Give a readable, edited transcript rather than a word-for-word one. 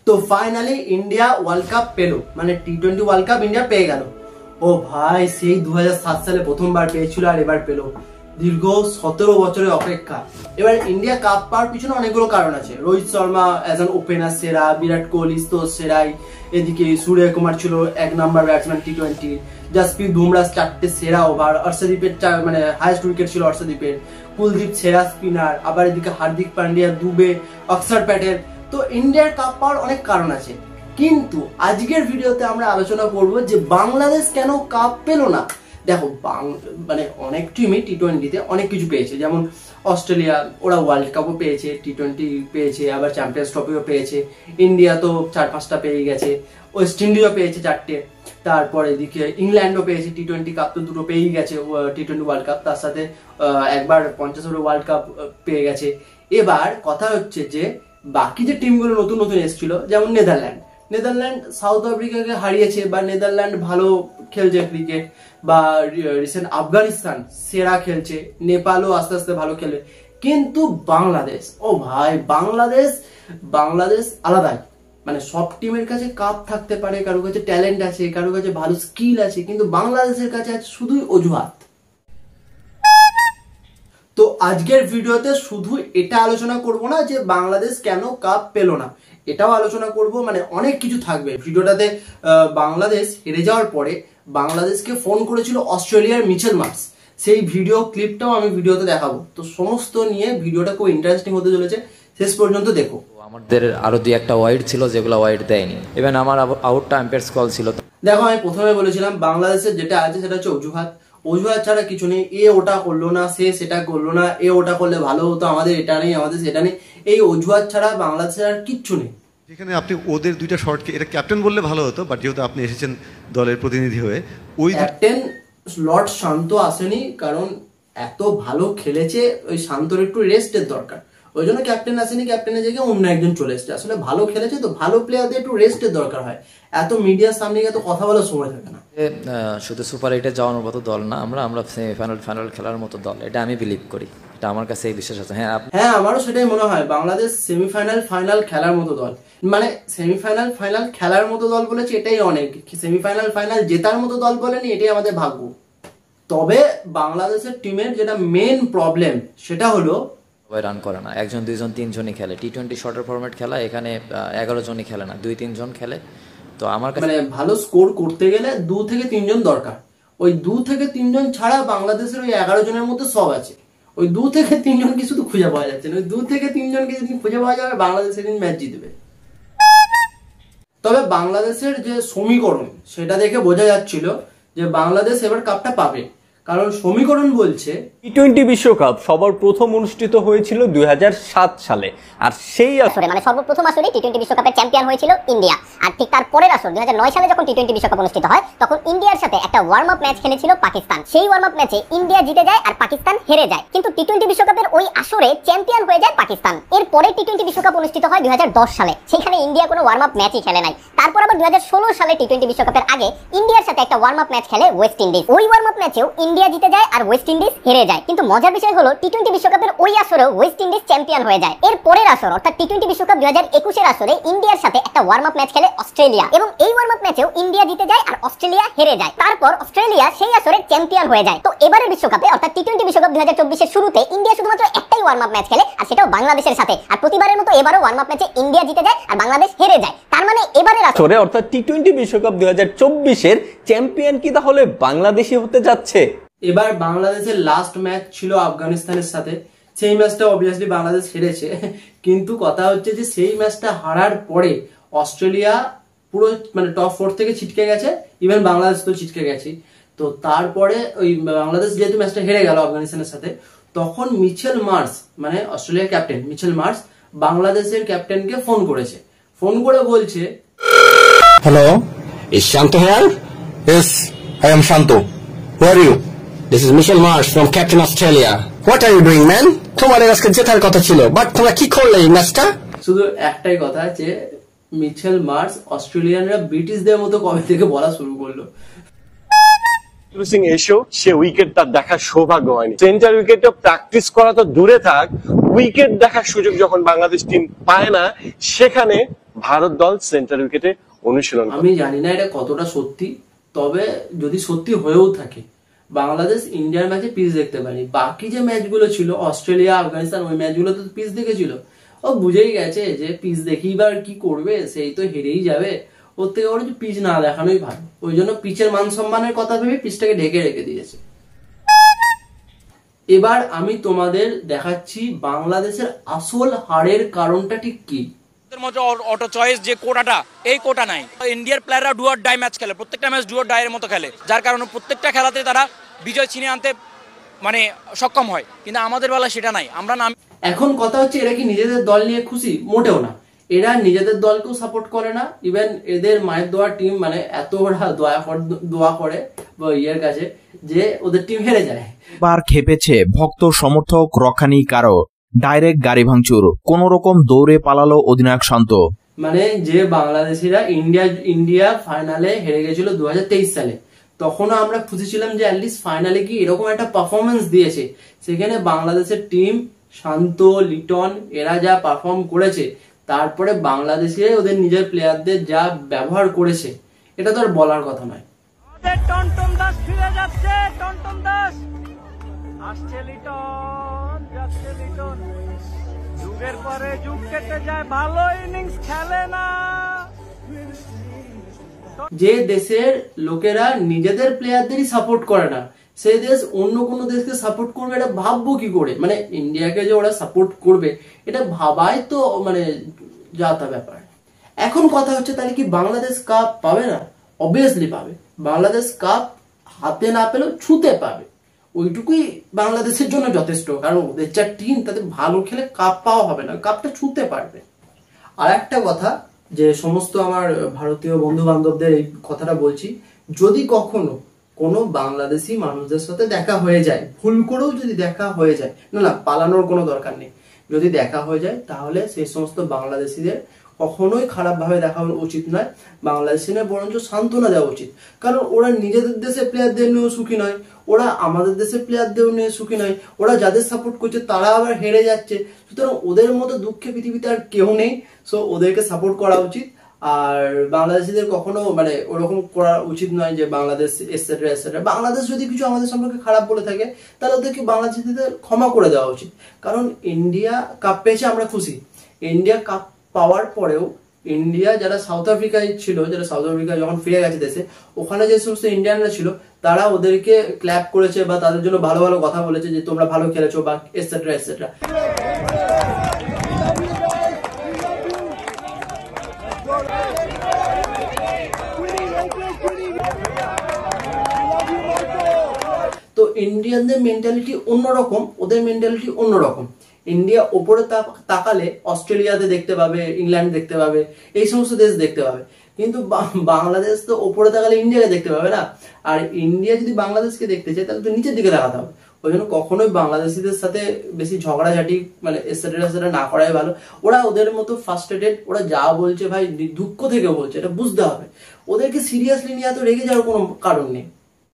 তো finally India world cup পেলো, মানে টি-20 ওয়ার্ল্ড কাপ ইন্ডিয়া পেয়ে গেল। ও ভাই, সেই 2007 সালে প্রথমবার পেয়েছিল আর এবার পেলো। দীর্ঘ 17 বছরের অপেক্ষা। এবার ইন্ডিয়া কাপ পাওয়ার পিছনে অনেকগুলো কারণ আছে। Rohit Sharma as an opener সেরা, বিরাট কোহলি তো সেরাই, এদিকে সূর্য কুমার ছিল 1 নম্বর ব্যাটসম্যান টি-20, জাসপ্রীত বুমরা 4টে সেরা ওভার, অর্শদীপের মানে হাইয়েস্ট উইকেট ছিল অর্শদীপের, কুলদীপ সেরা স্পিনার, আবার এদিকে হার্দিক পান্ডিয়া, দুবে, অক্ষর প্যাটেল। তো ইন্ডিয়ার কাপ পাওয়ার অনেক কারণ আছে, কিন্তু আজকের ভিডিওতে আমরা আলোচনা করব যে বাংলাদেশ কেন কাপ পেল না। দেখো, মানে অনেক টিমই টি-20তে অনেক কিছু পেয়েছে, যেমন অস্ট্রেলিয়া ওরা ওয়ার্ল্ড কাপও পেয়েছে, টি-20 পেয়েছে, আবার চ্যাম্পিয়ন্স ট্রফিও পেয়েছে। ইন্ডিয়া তো 4-5টা পেয়ে গেছে, ওয়েস্ট ইন্ডিজও পেয়েছে 4টে, তারপর এদিকে ইংল্যান্ডও পেয়েছে টি-20 কাপ, তো 2টো পেয়েই গেছে টি-20 ওয়ার্ল্ড কাপ, তার সাথে একবার 50 ওভার ওয়ার্ল্ড কাপ পেয়ে গেছে। এবার কথা হচ্ছে যে বাকি যে টিমগুলো নতুন নতুন এসেছিল, যেমন নেদারল্যান্ড সাউথ আফ্রিকাকে হারিয়েছে, বা নেদারল্যান্ড ভালো খেলছে ক্রিকেট, বা রিসেন্ট আফগানিস্তান সেরা খেলছে, নেপালও আস্তে আস্তে ভালো খেলে। কিন্তু বাংলাদেশ, ও ভাই, বাংলাদেশ আলাদাই। মানে সব টিমের কাছে কাপ থাকতে পারে, কারো কাছে ট্যালেন্ট আছে, কারো কাছে ভালো স্কিল আছে, কিন্তু বাংলাদেশের কাছে আছে শুধুই অজুহাত। তো আজকের ভিডিওতে শুধু এটা আলোচনা করব না যে বাংলাদেশ কেন কাপ পেল না, এটাও আলোচনা করব, মানে অনেক কিছু থাকবে ভিডিওটাতে। বাংলাদেশ হেরে যাওয়ার পরে বাংলাদেশকে ফোন করেছিল অস্ট্রেলিয়ার মিচেল মার্শ, সেই ভিডিও ক্লিপটাও আমি ভিডিওতে দেখাবো। তো সমস্ত নিয়ে ভিডিওটা খুব ইন্টারেস্টিং হতে চলেছে, শেষ পর্যন্ত দেখো। আমাদের আরো 2-1টা ওয়াইড ছিল যেগুলো ওয়াইড দেয়নি, ইভেন আমার আউটটা এম্পায়ার্স কল ছিল। দেখো, আমি প্রথমে বলেছিলাম বাংলাদেশের যেটা আছে সেটা হচ্ছে অজুহাত ছাড়া কিছু নেই। এ ওটা করলো না, সে সেটা করলো না, এ ওটা করলে ভালো হতো, আমাদের এটা নেই, আমাদের সেটা নেই, এই অজুহাত ছাড়া বাংলাদেশের আর কিচ্ছু নেই। যেখানে আপনি ওদের 2টা শটকে, এটা ক্যাপ্টেন বললে ভালো হতো, বাট যেহেতু আপনি এসেছেন দলের প্রতিনিধি হয়ে, ওই ক্যাপ্টেন লর্ড শান্ত আসেনি, কারণ এত ভালো খেলেছে, ওই শান্তর একটু রেস্টের দরকার, ওই জন্য ক্যাপ্টেন আসেনি। ক্যাপ্টেনের জায়গায় অন্য একজন চলে এসছে। আসলে ভালো খেলেছে তো ভালো প্লেয়ারদের একটু রেস্টের দরকার হয়, এত মিডিয়ার সামনে গিয়ে তো কথা বলার সময় থাকে না। শুধু সুপার 8-এ যাওয়ার মতো দল না আমরা সেমিফাইনাল ফাইনাল খেলার মতো দল, এটা আমি বিলিভ করি, এটা আমার কাছে এই বিশ্বাস আছে। হ্যাঁ, আমারও সেটাই মনে হয়, বাংলাদেশ সেমিফাইনাল ফাইনাল খেলার মতো দল। মানে সেমিফাইনাল ফাইনাল খেলার মতো দল বলেছে এটাই অনেক, সেমিফাইনাল ফাইনাল জেতার মতো দল বলেনি, এটাই আমাদের ভাগ্য। তবে বাংলাদেশের টিমের যেটা মেন প্রবলেম সেটা হলো রান করে না, 1 জন 2 জন 3 জনই খেলে। টি-20 শর্টার ফরম্যাট খেলা, এখানে 11 জনই খেলে না, 2-3 জন খেলে। তো আমার কাছে মানে ভালো স্কোর করতে গেলে 2 থেকে 3 জন দরকার। ওই 2 থেকে 3 জন ছাড়া বাংলাদেশের ওই 11 জনের মধ্যে সব আছে। ওই 2 থেকে 3 জনকে শুধু খুঁজে পাওয়া যাচ্ছে না, ওই 2 থেকে 3 জনকে যদি খুঁজে পাওয়া যাবে বাংলাদেশ সেদিন ম্যাচ জিতবে। তবে বাংলাদেশের যে সমীকরণ সেটা দেখে বোঝা যাচ্ছিল যে বাংলাদেশ এবার কাপটা পাবে, কারণ সমীকরণ বলছে টি-20 বিশ্বকাপ সবার প্রথম অনুষ্ঠিত হয়েছিল 2007 সালে, আর সেই আসরে মানে সর্বপ্রথম আসরে টি-20 বিশ্বকাপের চ্যাম্পিয়ন হয়েছিল ইন্ডিয়া। আর ঠিক তার পরের আসর 2009 সালে যখন টি-20 বিশ্বকাপ অনুষ্ঠিত হয়, তখন ইন্ডিয়ার সাথে একটা ওয়ার্ম আপ ম্যাচ খেলেছিল পাকিস্তান। সেই ওয়ার্ম আপ ম্যাচে ইন্ডিয়া জিতে যায় আর পাকিস্তান হেরে যায়, কিন্তু টি-20 বিশ্বকাপের ওই আসরে চ্যাম্পিয়ন হয়ে যায় পাকিস্তান। এরপরে টি-20 বিশ্বকাপ অনুষ্ঠিত হয় 2010 সালে, সেখানে ইন্ডিয়া কোনো ওয়ার্ম আপ ম্যাচই খেলে নাই। তারপর আবার 2016 সালে টি-20 বিশ্বকাপের আগে ইন্ডিয়ার সাথে একটা ওয়ার্ম আপ ম্যাচ খেলে ওয়েস্ট ইন্ডিজ। ওই ওয়ার্ম আপ ম্যাচেও ইন্ডিয়া জিতে যায় আর ওয়েস্ট ইন্ডিজ হেরে যায়, কিন্তু মজার বিষয় হলো টি-20 বিশ্বকাপের ওই আসরেও ওয়েস্ট ইন্ডিজ চ্যাম্পিয়ন হয়ে যায়। এর পরের আসর অর্থাৎ টি-20 বিশ্বকাপ 2021 এর আসরে ইন্ডিয়ার সাথে একটা ওয়ার্ম আপ ম্যাচ খেলে অস্ট্রেলিয়া, এবং এই ওয়ার্ম আপ ম্যাচেও ইন্ডিয়া জিতে যায় আর অস্ট্রেলিয়া হেরে যায়। তারপর অস্ট্রেলিয়া সেই আসরে চ্যাম্পিয়ন হয়ে যায়। তো এবারের বিশ্বকাপে অর্থাৎ টি-20 বিশ্বকাপ 2024 এর শুরুতে ইন্ডিয়া শুধুমাত্র একটাই ওয়ার্ম আপ ম্যাচ খেলে, আর সেটাও বাংলাদেশের সাথে। আর প্রতিবারের মতো এবারও ওয়ার্ম আপ ম্যাচে ইন্ডিয়া জিতে যায় আর বাংলাদেশ হেরে যায়। তার মানে এবারের আসরে অর্থাৎ টি-20 বিশ্বকাপ 2024 এর চ্যাম্পিয়ন কি তাহলে বাংলাদেশই হতে যাচ্ছে? এবার বাংলাদেশের লাস্ট ম্যাচ ছিল আফগানিস্তানের সাথে, সেই ম্যাচটা অবভিয়াসলি বাংলাদেশ হেরেছে, কিন্তু কথা হচ্ছে যে সেই ম্যাচটা হারার পরে অস্ট্রেলিয়া পুরো মানে টপ 4 থেকে ছিটকে গেছে, ইভেন বাংলাদেশ তো ছিটকে গেছে। তো তারপরে ওই বাংলাদেশ যেহেতু ম্যাচটা হেরে গেল আফগানিস্তানের সাথে, তখন মিচেল মার্শ মানে অস্ট্রেলিয়ার ক্যাপ্টেন মিচেল মার্শ বাংলাদেশের ক্যাপ্টেনকে ফোন করেছে, ফোন করে বলছে, hello, is Shanta here? Yes, I am Shanta. Who are you? This is Michel Marsh from Captain Australia. What are you doing, man? তোমাদের আজকে জেতার কথা ছিল, বাট তোমরা কি করলে এই ম্যাচটা? শুধু একটাই কথা যে মিচেল মার্শ অস্ট্রেলিয়ানরা ব্রিটিশদের মতো কবে থেকে বলা শুরু করলো। সিং এসেও সে উইকেট তার দেখার সৌভাগ্য হয়নি। সেন্টার উইকেটে প্র্যাকটিস করা তো দূরে থাক, উইকেট দেখার সুযোগ যখন বাংলাদেশ টিম পায় না, সেখানে ভারত দল সেন্টার উইকেটে অনুশীলন। আমি জানি না এটা কতটা সত্যি, তবে যদি সত্যি হয়েও থাকে, বাংলাদেশ ইন্ডিয়ার ম্যাচে পিচ দেখতে পারেনি। বাকি যে ম্যাচগুলো ছিল, অস্ট্রেলিয়া, আফগানিস্তান, ওই ম্যাচগুলো তো পিচ দেখেছিল। ও বুঝেই গেছে যে পিচ দেখেই বা কি করবে, সেই তো হেরেই যাবে। ওর থেকে ওর পিচ না দেখানোই ভালো। ওই জন্য পিচের মান সম্মানের কথা ভেবে পিচটাকে ঢেকে রেখে দিয়েছে। এবার আমি তোমাদের দেখাচ্ছি বাংলাদেশের আসল হারের কারণটা ঠিক কি। অটো চয়েস যে কোটাটা, এই কোটা নাই। ইন্ডিয়ার প্লেয়াররা ডু অর ডাই ম্যাচ খেলে, প্রত্যেকটা ম্যাচ ডু অর ডাই এর মতো খেলে, যার কারণে প্রত্যেকটা খেলাতে তারা বিজয় ছিনিয়ে আনতে মানে সক্ষম হয়। কিন্তু আমাদের বেলা সেটা নাই। আমরা নাম এখন কথা হচ্ছে, এরা কি নিজেদের দল নিয়ে খুশি? মোটেও না। এরা নিজেদের দলকেও সাপোর্ট করে না। ইভেন এদের মায়ের দোয়া টিম, মানে এত ওরা দোয়া করে ইয়ের কাছে যে ওদের টিম হেরে যায়। বার খেপেছে ভক্ত সমর্থক রক্ষানি কারো, ডাইরেক্ট গাড়ি ভাঙচুর, কোন রকম দৌড়ে পালালো অধিনায়ক শান্ত। মানে যে বাংলাদেশিরা ইন্ডিয়া ফাইনালে হেরে গেছিল 2023 সালে, তখনও আমরা খুশি ছিলাম যে অ্যাটলিস্ট ফাইনালে কি এরকম একটা পারফরমেন্স দিয়েছে। সেখানে বাংলাদেশের টিম, শান্ত, লিটন, এরা যা পারফর্ম করেছে, তারপরে বাংলাদেশিরাই ওদের নিজের প্লেয়ারদের যা ব্যবহার করেছে, এটা তো আর বলার কথা নয়। টনটন দাস ফিরে যাচ্ছে, টনটন দাস আসছে, লিটন যাচ্ছে, লিটন যুগের পরে যুগ কেটে যায়, ভালো ইনিংস খেলে না। যে দেশের লোকেরা নিজেদের প্লেয়ারদেরই সাপোর্ট করে না, সেই দেশ অন্য কোনো দেশকে সাপোর্ট করবে, এটা ভাববো কি করে? মানে ইন্ডিয়াকে যে ওরা সাপোর্ট করবে, এটা ভাবাই তো মানে যা তা ব্যাপার। এখন কথা হচ্ছে, তাহলে কি বাংলাদেশ কাপ পাবে না? অবভিয়াসলি পাবে। বাংলাদেশ কাপ হাতে না পেলেও ছুঁতে পাবে, ওইটুকুই বাংলাদেশের জন্য যথেষ্ট। কারণ ওদের যা টিম, তাদের ভালো খেলে কাপ পাওয়া হবে না, কাপটা ছুঁতে পারবে। আর একটা কথা, যে সমস্ত আমার ভারতীয় বন্ধু বান্ধবদের এই কথাটা বলছি, যদি কখনো কোনো বাংলাদেশি মানুষদের সাথে দেখা হয়ে যায়, ভুল করেও যদি দেখা হয়ে যায়, না পালানোর কোনো দরকার নেই, যদি দেখা হয়ে যায়, তাহলে সেই সমস্ত বাংলাদেশিদের কখনোই খারাপভাবে দেখা উচিত নয়। বাংলাদেশিদের বরঞ্চ সান্ত্বনা দেওয়া উচিত। কারণ ওরা নিজেদের দেশের প্লেয়ারদের নিয়েও সুখী নয়, ওরা আমাদের দেশের প্লেয়ারদের নিয়ে সুখী নয়। ওরা যাদের সাপোর্ট করছে তারা আবার হেরে যাচ্ছে, সুতরাং ওদের মতো দুঃখে পৃথিবীতে আর কেউ নেই। সো ওদেরকে সাপোর্ট করা উচিত। আর বাংলাদেশিদের কখনো মানে ওরকম করা উচিত নয় যে বাংলাদেশ এটসেট্রা এটসেট্রা। বাংলাদেশ যদি কিছু আমাদের সম্পর্কে খারাপ বলে থাকে, তাহলে ওদেরকে বাংলাদেশিদের ক্ষমা করে দেওয়া উচিত। কারণ ইন্ডিয়া কাপ পেয়েছে, আমরা খুশি। ইন্ডিয়া কাপ পাওয়ার পরেও ইন্ডিয়া যারা সাউথ আফ্রিকায় ছিল, যারা সাউথ আফ্রিকা যখন ফিরে গেছে দেশে, ওখানে যে সমস্ত ইন্ডিয়ানরা ছিল, তারা ওদেরকে ক্ল্যাপ করেছে বা তাদের জন্য ভালো ভালো কথা বলেছে যে তোমরা ভালো খেলেছো বা এটসেট্রা এটসেট্রা। তো ইন্ডিয়ানদের মেন্টালিটি অন্যরকম, ওদের মেন্টালিটি অন্যরকম। ইন্ডিয়া ওপরে তাকালে অস্ট্রেলিয়াতে দেখতে পাবে, ইংল্যান্ড দেখতে পাবে, এই সমস্ত দেশ দেখতে পাবে। কিন্তু বাংলাদেশ তো ওপরে তাকালে ইন্ডিয়াকে দেখতে পাবে না। আর ইন্ডিয়া যদি বাংলাদেশকে দেখতে চায়, তাহলে তো নিচের দিকে তাকাতে হবে। ওই জন্য কখনোই বাংলাদেশিদের সাথে বেশি ঝগড়াঝাটি মানে এটসেট্রা না করাই ভালো। ওরা ওদের মতো ফার্স্ট্রেটেড, ওরা যা বলছে ভাই দুঃখ থেকে বলছে, এটা বুঝতে হবে। ওদেরকে সিরিয়াসলি নিয়ে এত রেগে যাওয়ার কোনো কারণ নেই।